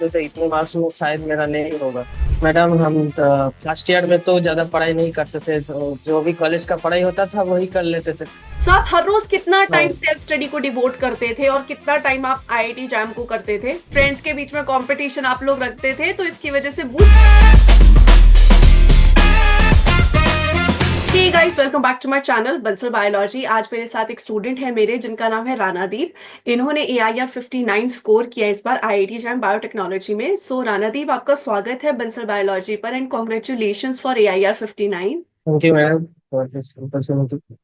सोचा इतने मार्क्स में शायद मेरा नहीं होगा। मैडम हम फर्स्ट ईयर में तो ज्यादा पढ़ाई नहीं करते थे, तो जो भी कॉलेज का पढ़ाई होता था वही कर लेते थे। सो आप हर रोज कितना टाइम हाँ। सेल्फ स्टडी को डिवोट करते थे और कितना टाइम आप आईआईटी जैम को करते थे? फ्रेंड्स के बीच में कंपटीशन आप लोग रखते थे तो इसकी वजह से boost. Hey guys, welcome back to my channel Bansal biology. आज मेरे साथ एक स्टूडेंट है मेरे जिनका नाम है रानादीप। इन्होंने AIR 59 स्कोर किया इस बार आईआईटी जैम बायोटेक्नोलॉजी में। सो रानादीप, आपका स्वागत है बंसल बायोलॉजी पर and congratulation for AIR 59। Thank you madam for this opportunity.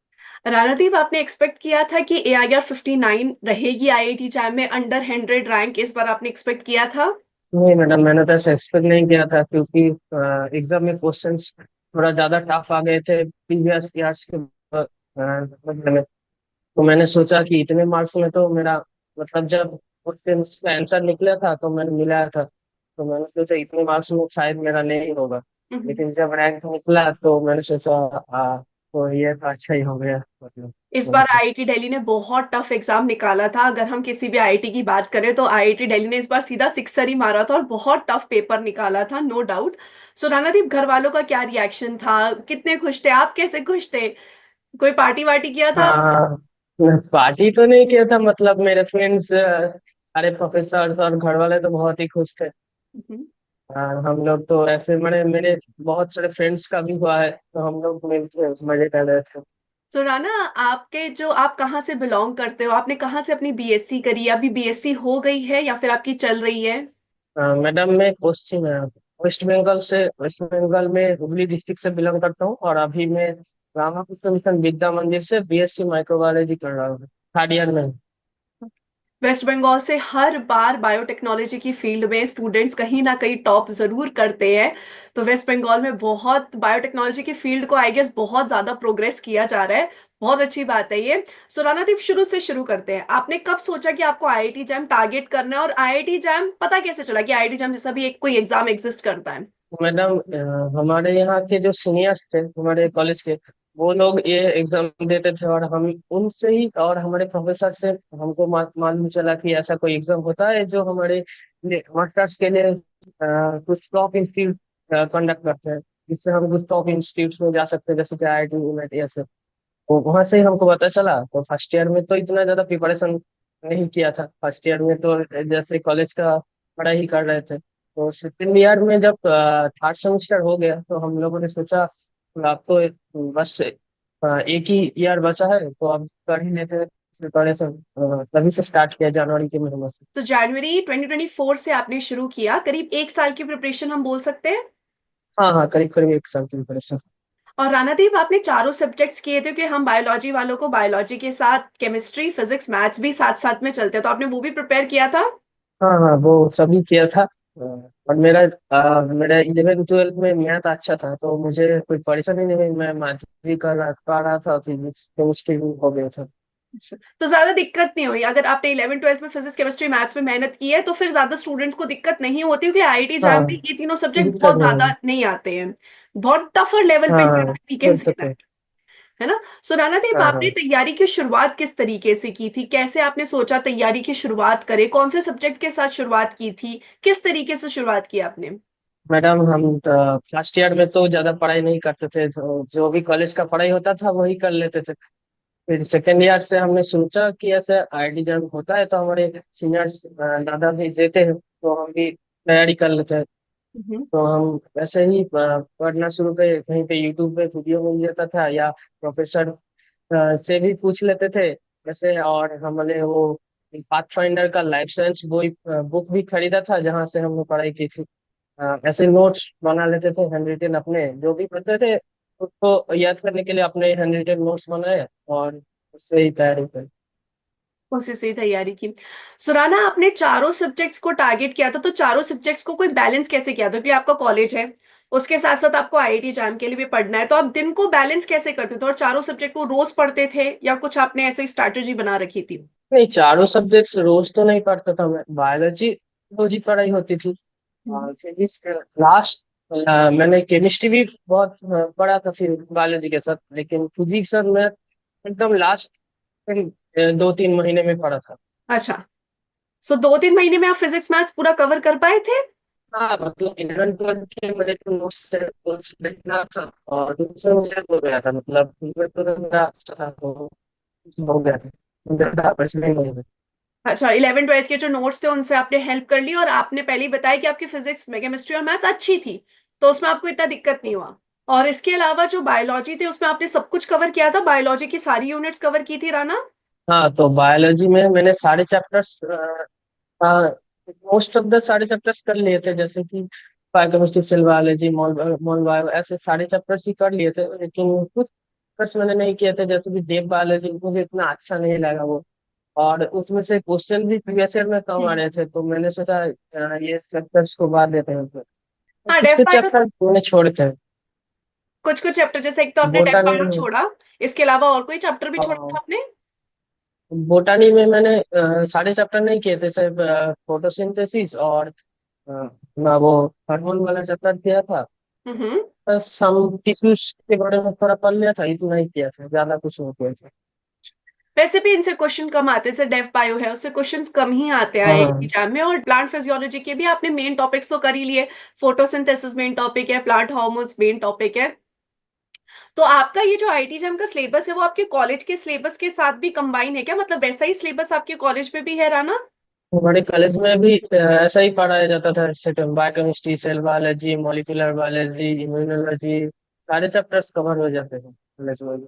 Ranadeep, आपने एक्सपेक्ट किया था कि AIR 59 रहेगी आईआईटी जैम में अंडर 100 रैंक? इस बार आपने एक्सपेक्ट किया था? नहीं मैडम, मैंने तो ऐसे एक्सपेक्ट नहीं किया था, क्योंकि एग्जाम में क्वेश्चंस थोड़ा ज्यादा टफ आ गए थे प्रीवियस ईयर्स के बदले में। तो मैंने सोचा कि इतने मार्क्स में तो मेरा, मतलब जब क्वेश्चंस का आंसर निकला था तो मैंने मिलाया था, तो मैंने सोचा इतने मार्क्स में शायद मेरा नहीं होगा। हम्म। लेकिन जब रैंक निकला तो मैंने सोचा तो ये तो अच्छा ही हो गया, मतलब। इस बार आईआईटी दिल्ली ने बहुत टफ एग्जाम निकाला था। अगर हम किसी भी आईआईटी की बात करें तो आईआईटी दिल्ली ने इस बार सीधा सिक्सर ही मारा था और बहुत टफ पेपर निकाला था, नो डाउट। सो रानादीप, घर वालों का क्या रिएक्शन था? कितने खुश थे? आप कैसे खुश थे? कोई पार्टी वार्टी किया था? हाँ, पार्टी तो नहीं किया था, मतलब मेरे फ्रेंड्स, सारे प्रोफेसर और घर वाले तो बहुत ही खुश थे। हम्म। हम लोग तो ऐसे मेरे मेरे बहुत सारे फ्रेंड्स का भी हुआ है, तो हम लोग मिलके मजे कर रहे थे। सो राना, आपके जो आप कहाँ से बिलोंग करते हो? आपने कहाँ से अपनी बीएससी करी? अभी बीएससी हो गई है या फिर आपकी चल रही है? मैडम मैं पश्चिम वेस्ट बंगाल से, वेस्ट बंगाल में हुगली डिस्ट्रिक्ट से बिलोंग करता हूँ, और अभी मैं रामाकृष्ण मिशन विद्या मंदिर से बीएससी माइक्रोबायोलॉजी कर रहा हूँ, थर्ड ईयर में। वेस्ट बंगाल से हर बार बायोटेक्नोलॉजी की फील्ड में स्टूडेंट्स कहीं ना कहीं टॉप जरूर करते हैं। तो वेस्ट बंगाल में बहुत बायोटेक्नोलॉजी की फील्ड को आई गेस बहुत ज्यादा प्रोग्रेस किया जा रहा है। बहुत अच्छी बात है ये। सो रानादीप, शुरू से शुरू करते हैं। आपने कब सोचा कि आपको आईआईटी जैम टारगेट करना है, और आईआईटी जैम पता कैसे चला कि आईआईटी जैम जैसा भी एक कोई एग्जाम एग्जिस्ट करता है? मैडम हमारे यहाँ के जो सीनियर्स थे हमारे कॉलेज के, वो लोग ये एग्जाम देते थे, और हम उनसे ही और हमारे प्रोफेसर से हमको मालूम चला कि ऐसा कोई एग्जाम होता है जो हमारे मास्टर्स के लिए कुछ टॉप इंस्टीट्यूट कंडक्ट करते हैं, जिससे हम कुछ टॉप इंस्टीट्यूट में जा सकते हैं, जैसे कि IIT यूनिट ऐसे। तो वहां से ही हमको पता चला। तो फर्स्ट ईयर में तो इतना ज्यादा प्रिपरेशन नहीं किया था, फर्स्ट ईयर में तो जैसे कॉलेज का पढ़ाई ही कर रहे थे। तो सेकेंड ईयर में जब थर्ड सेमेस्टर हो गया तो हम लोगों ने सोचा अब तो बस एक ही ईयर बचा है, तो अब कर ही लेते हैं प्रिपरेशन। तभी से स्टार्ट किया जनवरी के महीने से। तो जनवरी 2024 से आपने शुरू किया, करीब एक साल की प्रिपरेशन हम बोल सकते हैं। हाँ हाँ, करीब करीब एक साल की प्रिपरेशन। और रानादीप, आपने चारों सब्जेक्ट्स किए थे कि हम बायोलॉजी वालों को बायोलॉजी के साथ केमिस्ट्री, फिजिक्स, मैथ्स भी साथ साथ में चलते हैं, तो आपने वो भी प्रिपेयर किया था? हाँ हाँ, वो सभी किया था। और मेरा 11 12 में मैथ अच्छा था, तो मुझे कोई परेशानी नहीं हुई, मैं मैथ भी कर रहा था, फिजिक्स केमिस्ट्री भी हो गया था। अच्छा। तो ज्यादा दिक्कत नहीं हुई? अगर आपने 11 12 में फिजिक्स, केमिस्ट्री, मैथ्स में मेहनत की है तो फिर ज्यादा स्टूडेंट्स को दिक्कत नहीं होती, क्योंकि आईआईटी जैम में हाँ, ये तीनों सब्जेक्ट दिक्कत बहुत नहीं ज्यादा हुई। नहीं आते हैं। बहुत टफर लेवल पे हाँ, वी कैन से बिल्कुल। दैट, है ना? सो रानादीप, हाँ आपने हाँ तैयारी की शुरुआत किस तरीके से की थी? कैसे आपने सोचा तैयारी की शुरुआत करें? कौन से सब्जेक्ट के साथ शुरुआत की थी? किस तरीके से शुरुआत की आपने? मैडम, हम फर्स्ट ईयर में तो ज्यादा पढ़ाई नहीं करते थे, तो जो भी कॉलेज का पढ़ाई होता था वही कर लेते थे। फिर सेकेंड ईयर से हमने सोचा कि ऐसे IIT जब होता है तो हमारे सीनियर्स दादा भी देते हैं, तो हम भी तैयारी कर लेते हैं। हम्म। तो हम ऐसे ही पढ़ना शुरू किए, कहीं पे यूट्यूब पे वीडियो मिल जाता था, या प्रोफेसर से भी पूछ लेते थे जैसे। और हमने वो पाथ फाइंडर का लाइफ साइंस बुक भी खरीदा था, जहाँ से हमने पढ़ाई की थी। ऐसे नोट्स बना लेते थे हैंड रिटेन, अपने जो भी पढ़ते थे उसको याद करने के लिए अपने हैंड रिटेन नोट्स बनाए, और उससे ही तैयारी करी। उसी से ही तैयारी की। सुराना, आपने चारों सब्जेक्ट्स को टारगेट किया था, तो चारों सब्जेक्ट्स को कोई बैलेंस कैसे किया था? क्योंकि आपका कॉलेज है, उसके साथ साथ आपको आईआईटी जैम के लिए भी पढ़ना है, तो आप दिन को बैलेंस कैसे करते थे? और चारों सब्जेक्ट को रोज पढ़ते थे या कुछ आपने ऐसे स्ट्रैटेजी बना रखी थी? नहीं, चारों सब्जेक्ट्स रोज तो नहीं पढ़ता था मैं। बायोलॉजी रोज ही पढ़ाई होती थी, हम्म। और फिजिक्स लास्ट मैंने केमिस्ट्री भी बहुत पढ़ा था फिर बायोलॉजी के साथ, लेकिन फिजिक्स और मैथ एकदम लास्ट 2 3 महीने में पढ़ा था। अच्छा। सो 2-3 महीने में आप फिजिक्स मैथ्स पूरा कवर कर पाए थे? हाँ मतलब 11 12 के मेरे को नोट्स देखना था, और दूसरा मुझे हो गया था, मतलब तो मेरा अच्छा था, तो हो गया था, ज्यादा परेशानी नहीं हुई। अच्छा, 11वीं 12वीं के जो नोट्स थे उनसे आपने हेल्प कर ली, और आपने पहले ही बताया कि आपकी फिजिक्स में केमिस्ट्री और मैथ्स अच्छी थी, तो उसमें आपको इतना दिक्कत नहीं हुआ। और इसके अलावा जो बायोलॉजी थे उसमें आपने सब कुछ कवर किया था, बायोलॉजी की सारी यूनिट्स कवर की थी राना? हाँ तो बायोलॉजी में मैंने सारे चैप्टर्स, हाँ मोस्ट ऑफ द सारे चैप्टर्स कर लिए थे, जैसे कि बायोकेमिस्ट्री, सेल बायोलॉजी, मोल बायो, ऐसे सारे चैप्टर्स ही कर लिए थे, लेकिन कुछ चैप्टर्स मैंने नहीं किए थे, जैसे कि डेप बायोलॉजी मुझे इतना अच्छा नहीं लगा वो, और उसमें से क्वेश्चन भी प्रीवियस ईयर में कम आ हम्म। रहे थे, तो मैंने सोचा ये चैप्टर्स को बाद देते हैं फिर। तो हाँ, कुछ डेफ कुछ बायो चैप्टर मैंने छोड़ के, कुछ कुछ चैप्टर, जैसे एक तो आपने डेफ बोटानी बायो में, छोड़ा, इसके अलावा और कोई चैप्टर भी छोड़ा था आपने? बोटानी में मैंने सारे चैप्टर नहीं किए थे, सिर्फ फोटोसिंथेसिस और ना वो हार्मोन वाला चैप्टर किया था। हम्म। बस हम टिश्यूज के बारे में थोड़ा पढ़ लिया था, इतना ही किया था, ज्यादा कुछ नहीं किया था। वैसे भी इनसे क्वेश्चन कम आते हैं, जैसे डेफ बायो है उससे क्वेश्चंस कम ही आते हैं हाँ एग्जाम में, और प्लांट फिजियोलॉजी के भी आपने मेन टॉपिक्स तो कर ही लिए। फोटोसिंथेसिस मेन टॉपिक है, प्लांट हार्मोन्स मेन टॉपिक है। तो आपका ये जो आईटी जैम का सिलेबस है वो आपके कॉलेज के सिलेबस के साथ भी कंबाइन है क्या, मतलब वैसा ही सिलेबस आपके कॉलेज में भी है राना? हमारे कॉलेज में भी ऐसा ही पढ़ाया जाता था, जैसे biochemistry, cell biology, molecular biology, immunology, सारे चैप्टर्स कवर हो जाते थे कॉलेज में भी।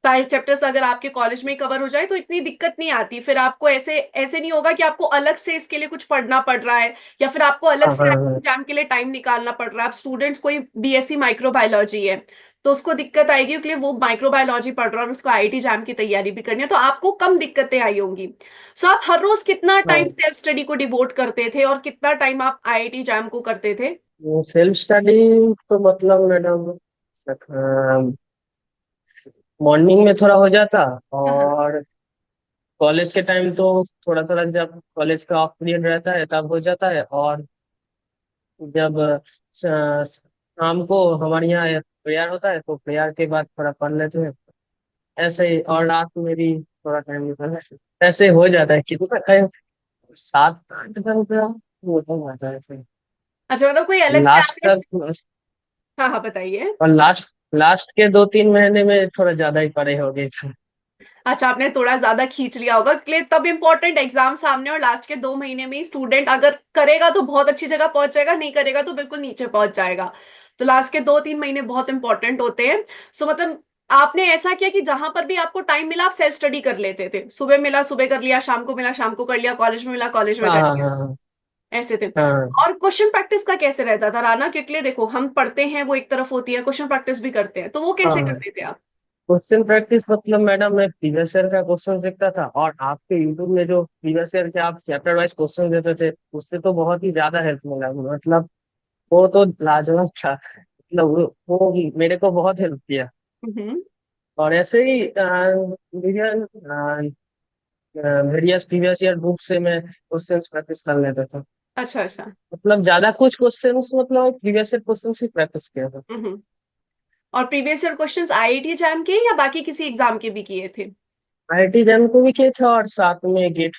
सारे चैप्टर्स अगर आपके कॉलेज में कवर हो जाए तो इतनी दिक्कत नहीं आती, फिर आपको ऐसे ऐसे नहीं होगा कि आपको अलग से इसके लिए कुछ पढ़ना पड़ रहा है, या फिर आपको अलग हाँ से हाँ हाँ एग्जाम के लिए टाइम निकालना पड़ रहा है। आप स्टूडेंट्स, कोई बीएससी माइक्रोबायोलॉजी है तो उसको दिक्कत आएगी, क्योंकि वो माइक्रोबायोलॉजी पढ़ रहा है और उसको आईआईटी जैम की तैयारी भी करनी है, तो आपको कम दिक्कतें आई होंगी। सो आप हर रोज कितना टाइम हाँ। सेल्फ स्टडी को डिवोट करते थे, और कितना टाइम आप आईआईटी जैम को करते थे? सेल्फ स्टडी तो मतलब मैडम मॉर्निंग में थोड़ा हो जाता, हाँ। और कॉलेज के टाइम तो थोड़ा थोड़ा, जब कॉलेज का ऑफ पीरियड रहता है तब हो जाता है, और जब शाम को हमारे यहाँ प्रेयर होता है तो प्रेयर के बाद थोड़ा पढ़ लेते हैं, ऐसे ही, और रात में भी थोड़ा टाइम निकलना है। ऐसे हो जाता है, कितना टाइम, 7 8 घंटा हो जाता है ऐसे। अच्छा, मतलब कोई अलग से लास्ट आपने। तक, हाँ हाँ, बताइए। और लास्ट लास्ट के 2 3 महीने में थोड़ा ज्यादा ही पढ़े हो गए थे। अच्छा, आपने थोड़ा ज्यादा खींच लिया होगा, क्लियर तब इम्पोर्टेंट एग्जाम सामने, और लास्ट के 2 महीने में ही स्टूडेंट अगर करेगा तो बहुत अच्छी जगह पहुंच जाएगा, नहीं करेगा तो बिल्कुल नीचे पहुंच जाएगा। तो लास्ट के 2-3 महीने बहुत इंपॉर्टेंट होते हैं। सो मतलब आपने ऐसा किया कि जहां पर भी आपको टाइम मिला आप सेल्फ स्टडी कर लेते थे, सुबह मिला सुबह कर लिया, शाम को मिला शाम को कर लिया, कॉलेज में मिला कॉलेज में हाँ कर हाँ लिया, हाँ ऐसे थे। हाँ और क्वेश्चन प्रैक्टिस का कैसे रहता था राना? क्योंकि देखो, हम पढ़ते हैं वो एक तरफ होती है, क्वेश्चन प्रैक्टिस भी करते हैं, तो वो हाँ कैसे हाँ। करते थे आप? क्वेश्चन प्रैक्टिस मतलब मैडम, मैं प्रीवियस ईयर का क्वेश्चन देखता था, और आपके यूट्यूब में जो प्रीवियस ईयर के आप चैप्टर वाइज क्वेश्चन देते थे, उससे तो बहुत ही ज्यादा हेल्प मिला, मतलब वो तो लाजवाब था, मतलब वो मेरे को बहुत हेल्प किया। हम्म। और ऐसे ही वेरियस प्रीवियस ईयर बुक से मैं क्वेश्चंस प्रैक्टिस कर लेता था, अच्छा अच्छा। मतलब ज्यादा कुछ क्वेश्चंस, मतलब प्रीवियस ईयर क्वेश्चंस ही प्रैक्टिस किया था। हम्म। और previous year questions IIT jam के या बाकी किसी एग्जाम के भी किए थे? आईआईटी जैम को भी किया था, और साथ में गेट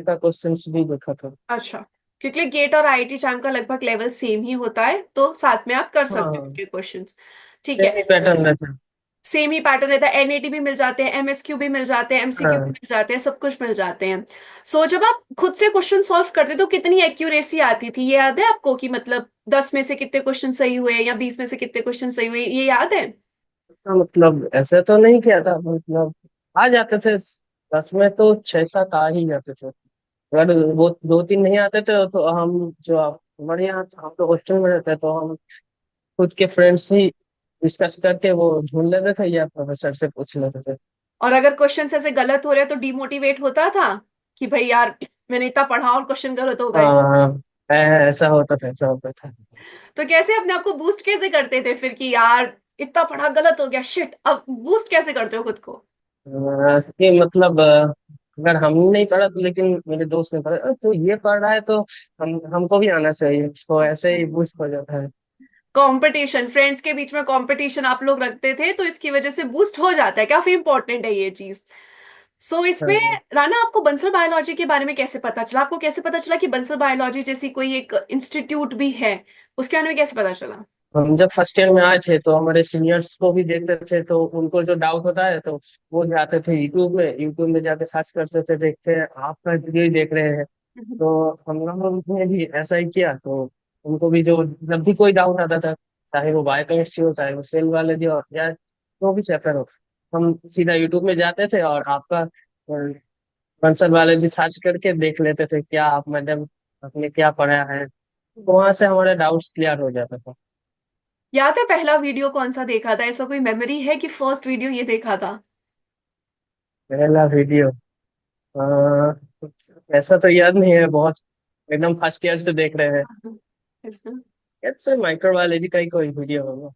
का क्वेश्चंस भी देखा था। अच्छा, क्योंकि गेट और आईआईटी जैम का लगभग लेवल सेम ही होता है, तो साथ में आप कर हाँ सकते हो हाँ, उनके क्वेश्चंस। ठीक सेम है। ही पैटर्न रहता सेम ही पैटर्न रहता है, एनएटी भी मिल जाते हैं, एमएसक्यू भी मिल जाते हैं, है। एमसीक्यू भी हाँ मिल जाते हैं, सब कुछ मिल जाते हैं। सो जब आप खुद से क्वेश्चन सॉल्व करते तो कितनी एक्यूरेसी आती थी, ये याद है आपको? कि मतलब 10 में से कितने क्वेश्चन सही हुए या 20 में से कितने क्वेश्चन सही हुए, ये याद है? हाँ, मतलब ऐसे तो नहीं किया था, मतलब आ जाते थे, 10 में तो 6 7 आ ही जाते थे, अगर वो 2 3 नहीं आते थे तो हम, जो आप हमारे यहाँ, हम तो हॉस्टल में रहते हैं, तो हम खुद के फ्रेंड्स ही डिस्कस करके वो ढूंढ लेते थे, या प्रोफेसर से पूछ लेते थे। और अगर क्वेश्चन ऐसे गलत हो रहे हैं तो डिमोटिवेट होता था कि भाई यार, मैंने इतना पढ़ा और क्वेश्चन गलत हो गए? हाँ ऐसा होता था, ऐसा होता था। तो कैसे अपने आप को बूस्ट कैसे करते थे फिर कि यार इतना पढ़ा गलत हो गया, शिट, अब बूस्ट कैसे करते हो खुद को? कि मतलब अगर हम नहीं पढ़ा तो, लेकिन मेरे दोस्त ने पढ़ा, तो ये पढ़ रहा है तो हमको भी आना चाहिए, तो ऐसे ही बूस्ट हो जाता है। कंपटीशन, फ्रेंड्स के बीच में कंपटीशन आप लोग रखते थे, तो इसकी वजह से बूस्ट हो जाता है, काफी इंपॉर्टेंट है ये चीज। सो इसमें हाँ, राना, आपको बंसल बायोलॉजी के बारे में कैसे पता चला? आपको कैसे पता चला कि बंसल बायोलॉजी जैसी कोई एक इंस्टीट्यूट भी है? उसके बारे में कैसे पता चला? हम जब फर्स्ट ईयर में आए थे तो हमारे सीनियर्स को भी देखते थे, तो उनको जो डाउट होता है तो वो जाते थे यूट्यूब में जाके सर्च करते थे, देखते हैं आपका वीडियो ही देख रहे हैं। हम्म। तो हम लोगों ने भी ऐसा ही किया, तो उनको भी जो जब भी कोई डाउट आता था, चाहे वो बायोकेमिस्ट्री हो, चाहे वो सेल बायोलॉजी हो, या जो भी चैप्टर हो, हम सीधा यूट्यूब में जाते थे और आपका कंसर्न बायोलॉजी सर्च करके देख लेते थे क्या आप मैडम आपने क्या पढ़ा है, तो वहां से हमारे डाउट्स क्लियर हो जाता था। याद है पहला वीडियो कौन सा देखा था? ऐसा कोई मेमोरी है कि फर्स्ट वीडियो ये देखा था? पहला वीडियो ऐसा तो याद नहीं है बहुत, एकदम फर्स्ट ईयर से देख रहे हैं। अच्छा। कैसे माइक्रोबायोलॉजी का ही कोई वीडियो होगा।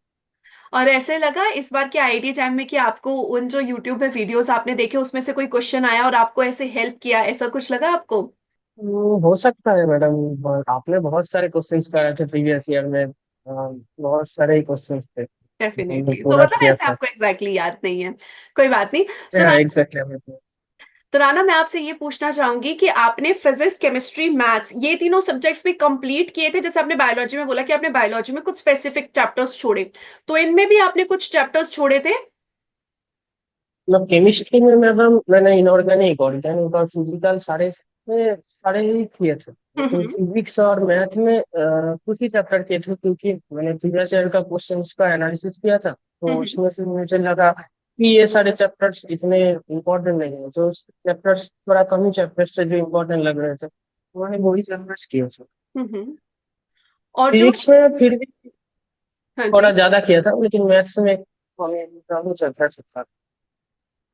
और ऐसे लगा इस बार के आईआईटी जैम में कि आपको उन जो यूट्यूब पे वीडियोस आपने देखे उसमें से कोई क्वेश्चन आया और आपको ऐसे हेल्प किया, ऐसा कुछ लगा आपको? हो सकता है मैडम, आपने बहुत सारे क्वेश्चंस कराए थे प्रीवियस ईयर में, बहुत सारे ही क्वेश्चंस थे, हमने डेफिनेटली। सो पूरा मतलब किया ऐसे था। आपको एग्जैक्टली याद नहीं है, कोई बात नहीं। सो हाँ एग्जैक्टली हमें तो। तो राना, मैं आपसे ये पूछना चाहूंगी कि आपने फिजिक्स, केमिस्ट्री, मैथ्स ये तीनों सब्जेक्ट्स भी कंप्लीट किए थे? जैसे आपने बायोलॉजी में बोला कि आपने बायोलॉजी में कुछ स्पेसिफिक चैप्टर्स छोड़े, तो इनमें भी आपने कुछ चैप्टर्स छोड़े थे? मतलब केमिस्ट्री में मैडम मैंने इनऑर्गेनिक ऑर्गेनिक और फिजिकल सारे ही किए थे, लेकिन हम्म। फिजिक्स और मैथ में कुछ ही चैप्टर किए थे, क्योंकि मैंने प्रीवियस ईयर का क्वेश्चन का एनालिसिस किया था, तो हम्म। उसमें से मुझे लगा कि ये सारे चैप्टर्स इतने इम्पोर्टेंट नहीं है, जो चैप्टर्स थोड़ा कम ही चैप्टर्स थे जो इम्पोर्टेंट लग रहे थे, तो मैंने वही चैप्टर्स किए थे। हम्म। और जो, फिजिक्स में फिर भी हाँ थोड़ा जी, ज्यादा किया था, लेकिन मैथ्स में हमें कम चैप्टर था।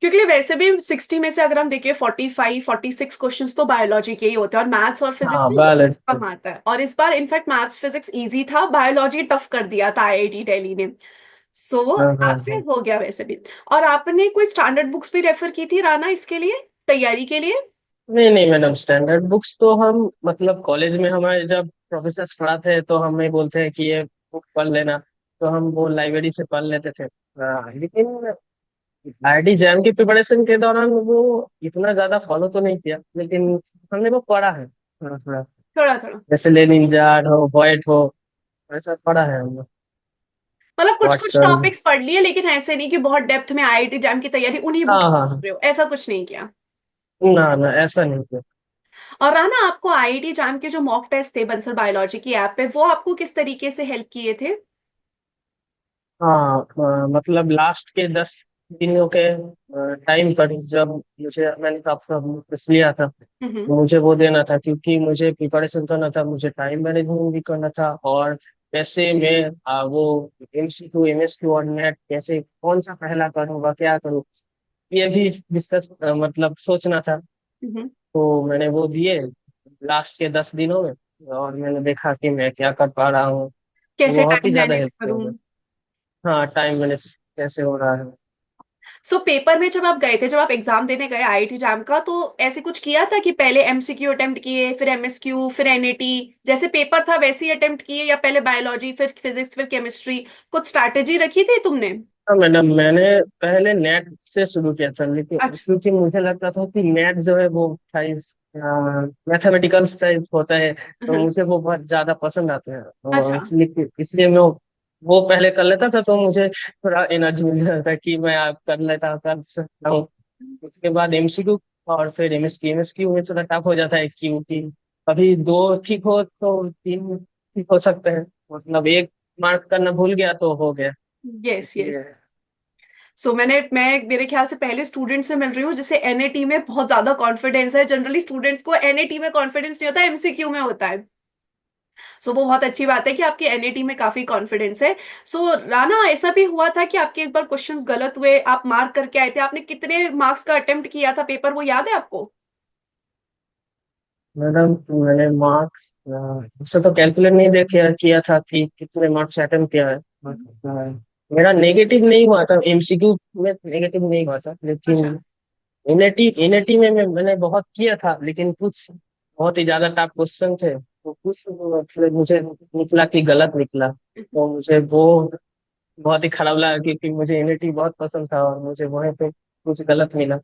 क्योंकि वैसे भी 60 में से अगर हम देखें 45 46 क्वेश्चंस तो बायोलॉजी के ही होते हैं, और मैथ्स और फिजिक्स हाँ में बहुत बायोलॉजी। कम आता है। और इस बार इनफैक्ट मैथ्स फिजिक्स इजी था, बायोलॉजी टफ कर दिया था आईआईटी दिल्ली ने। सो हाँ हाँ आपसे हाँ। हो गया वैसे भी। और आपने कोई स्टैंडर्ड बुक्स भी रेफर की थी राना इसके लिए, तैयारी के लिए? नहीं नहीं मैडम, स्टैंडर्ड बुक्स तो हम मतलब कॉलेज में हमारे जब प्रोफेसर पढ़ाते हैं तो हमें बोलते हैं कि ये बुक पढ़ लेना, तो हम वो लाइब्रेरी से पढ़ लेते थे। लेकिन आईआईटी जैम की प्रिपरेशन के दौरान वो इतना ज्यादा फॉलो तो नहीं किया, लेकिन हमने वो पढ़ा है थोड़ा थोड़ा, थोड़ा थोड़ा। जैसे लेनिन जार्ड हो, वॉइट हो, ऐसा पढ़ा है हमने। मतलब कुछ कुछ वाटसन। टॉपिक्स पढ़ लिए, लेकिन ऐसे नहीं कि बहुत डेप्थ में आईआईटी जैम की तैयारी उन्हीं हाँ बुक्स हाँ हाँ। कर रहे हो, ऐसा कुछ नहीं किया। ना ना ऐसा नहीं किया। और राना, आपको आईआईटी जैम के जो मॉक टेस्ट थे बंसल बायोलॉजी की ऐप पे, वो आपको किस तरीके से हेल्प किए थे? हाँ मतलब लास्ट के 10 दिनों के टाइम पर जब मैंने तो आपका बुक लिया था, हम्म। तो मुझे वो देना था, क्योंकि मुझे प्रिपरेशन करना था, मुझे टाइम मैनेजमेंट भी करना था, और कैसे मैं वो एमसीक्यू एमएसक्यू और नेट कैसे कौन सा पहला करूँगा क्या करूँ, ये भी डिस्कस मतलब सोचना था। हम्म। तो मैंने वो दिए लास्ट के 10 दिनों में, और मैंने देखा कि मैं क्या कर पा रहा हूँ, कैसे बहुत ही टाइम ज्यादा मैनेज हेल्प किया करूं? मुझे। हाँ टाइम मैनेज कैसे हो रहा है। सो पेपर में जब आप गए थे, जब आप एग्जाम देने गए आईआईटी जैम का, तो ऐसे कुछ किया था कि पहले एमसीक्यू अटेम्प्ट किए, फिर एमएसक्यू, फिर एनएटी, जैसे पेपर था वैसे ही अटेम्प्ट किए, या पहले बायोलॉजी फिर फिजिक्स फिर केमिस्ट्री? कुछ स्ट्रैटेजी रखी थी तुमने? हाँ मैडम, मैंने पहले नेट से शुरू किया था, लेकिन अच्छा। क्योंकि मुझे लगता था कि नेट जो है वो मैथमेटिकल टाइप होता है, तो हम्म। मुझे वो बहुत ज्यादा पसंद आते हैं, अच्छा। और इसलिए मैं वो पहले कर लेता था, तो मुझे थोड़ा एनर्जी मिल जाता था कि मैं आप कर सकता हूँ। उसके बाद एमसीक्यू और फिर एमएसक्यू में थोड़ा टफ हो जाता है, क्योंकि कभी दो ठीक हो तो तीन ठीक हो सकते हैं, मतलब एक मार्क करना भूल गया तो हो गया, यस इसलिए। यस। सो मैं मेरे ख्याल से पहले स्टूडेंट से मिल रही हूँ जिसे एनएटी में बहुत ज्यादा कॉन्फिडेंस है। जनरली स्टूडेंट्स को एनएटी में कॉन्फिडेंस नहीं होता, एमसीक्यू में होता है। सो वो बहुत अच्छी बात है कि आपकी एनएटी में काफी कॉन्फिडेंस है। सो राना, ऐसा भी हुआ था कि आपके इस बार क्वेश्चंस गलत हुए, आप मार्क करके आए थे? आपने कितने मार्क्स का अटेम्प्ट किया था पेपर, वो याद है आपको? मैडम मैंने मार्क्स उससे तो कैलकुलेट नहीं देख किया था कि कितने मार्क्स अटेम्प्ट किया है, मेरा नेगेटिव नहीं हुआ था एमसीक्यू में, नेगेटिव नहीं हुआ था, लेकिन अच्छा। एनएटी में मैंने बहुत किया था, लेकिन कुछ बहुत ही ज्यादा टफ क्वेश्चन थे, तो कुछ मतलब मुझे निकला कि गलत निकला, तो मुझे वो बहुत ही खराब लगा, क्योंकि मुझे एनएटी बहुत पसंद था और मुझे वहीं पे कुछ गलत मिला।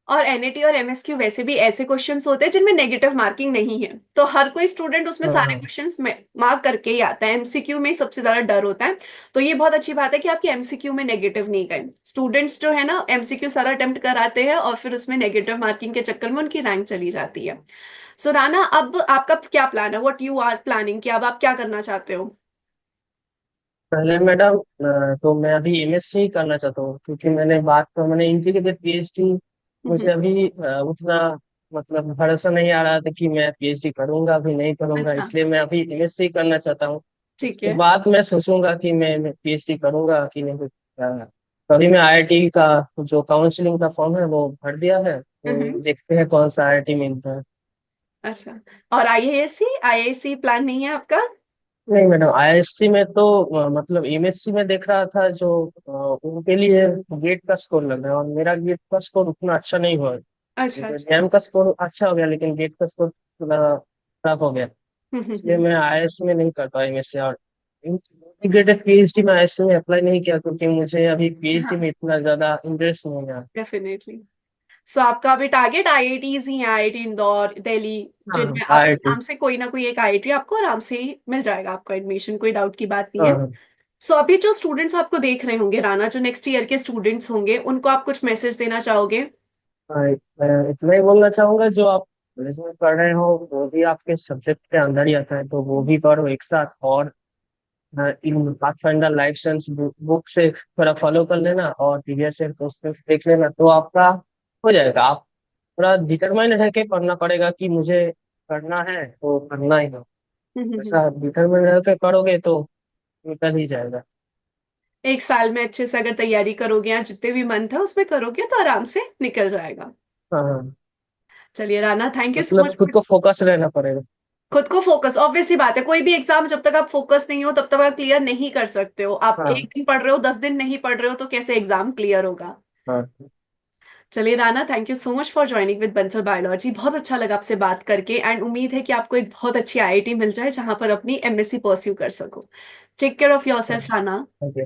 और एनएटी और एमएसक्यू वैसे भी ऐसे क्वेश्चंस होते हैं जिनमें नेगेटिव मार्किंग नहीं है, तो हर कोई स्टूडेंट उसमें हाँ सारे हाँ। क्वेश्चंस में मार्क करके ही आता है। एमसीक्यू में ही सबसे ज्यादा डर होता है। तो ये बहुत अच्छी बात है कि आपके एमसीक्यू में नेगेटिव नहीं गए। स्टूडेंट्स जो है ना एमसीक्यू सारा अटेम्प्ट कराते हैं और फिर उसमें नेगेटिव मार्किंग के चक्कर में उनकी रैंक चली जाती है। सो राना, अब आपका क्या प्लान है? व्हाट यू आर प्लानिंग, कि अब आप क्या करना चाहते हो? पहले मैडम तो मैं अभी एमएससी करना चाहता हूँ, क्योंकि मैंने इंटीग्रेटेड पीएचडी, मुझे हम्म। अभी उतना मतलब भरोसा नहीं आ रहा था कि मैं पीएचडी करूंगा अभी नहीं करूंगा, अच्छा। इसलिए मैं अभी एमएससी करना चाहता हूँ। ठीक उसके है। बाद मैं सोचूंगा कि मैं पीएचडी करूंगा कि नहीं। तभी मैं आईआईटी का जो काउंसलिंग का फॉर्म है वो भर दिया है, तो हम्म। देखते हैं कौन सा आईआईटी मिलता है। अच्छा। और आईएएससी आईआईसी प्लान नहीं है आपका? नहीं मैडम, आईआईएससी में तो मतलब एमएससी में देख रहा था जो उनके लिए गेट का स्कोर लग रहा है, और मेरा गेट का स्कोर उतना अच्छा नहीं हुआ। अच्छा अच्छा एग्जाम का स्कोर अच्छा हो गया लेकिन गेट का स्कोर थोड़ा खराब हो गया। इसलिए हम्म। मैं आईआईएससी में नहीं कर पाया एमएससी, और इंटीग्रेटेड पीएचडी में आईआईएससी में अप्लाई नहीं किया क्योंकि मुझे अभी पीएचडी हाँ, में इतना ज्यादा इंटरेस्ट नहीं है। डेफिनेटली। सो आपका अभी टारगेट आईआईटीज ही है, आईआईटी इंदौर, दिल्ली, हाँ जिनमें आप आईआईटी। आराम से कोई ना कोई एक आईआईटी आपको आराम से ही मिल जाएगा, आपका एडमिशन, कोई डाउट की बात नहीं है। हाँ सो अभी जो स्टूडेंट्स आपको देख रहे होंगे राना, जो नेक्स्ट ईयर के स्टूडेंट्स होंगे, उनको आप कुछ मैसेज देना चाहोगे? हाँ। मैं इतना ही बोलना चाहूंगा, जो आप कॉलेज में पढ़ रहे हो वो भी आपके सब्जेक्ट के अंदर ही आता है, तो वो भी पढ़ो एक साथ। और इन पाथफाइंडर लाइफ साइंस बुक से थोड़ा फॉलो कर लेना, और प्रीवियस ईयर क्वेश्चन देख लेना, तो आपका हो जाएगा। आप थोड़ा डिटरमाइंड रह के पढ़ना पड़ेगा कि मुझे करना है तो करना ही हो। हम्म। ऐसा डिटरमाइंड रह के करोगे तो निकल ही जाएगा। एक साल में अच्छे से अगर तैयारी करोगे या जितने भी मंथ है उसमें करोगे तो आराम से निकल जाएगा। हाँ हाँ। चलिए राना, थैंक यू सो मतलब मच। खुद को फोकस रहना पड़ेगा। खुद को फोकस, ऑब्वियस सी बात है, कोई भी एग्जाम जब तक आप फोकस नहीं हो तब तक आप क्लियर नहीं कर सकते हो। आप एक हाँ दिन पढ़ रहे हो, 10 दिन नहीं पढ़ रहे हो, तो कैसे एग्जाम क्लियर होगा? हाँ। चलिए Rana, thank you so much for joining with Bansal biology. बहुत अच्छा लगा आपसे बात करके, एंड उम्मीद है कि आपको एक बहुत अच्छी आईआईटी मिल जाए जहां पर अपनी एमएससी परस्यू कर सको। टेक केयर ऑफ योर हाँ। सेल्फ राना। ओके।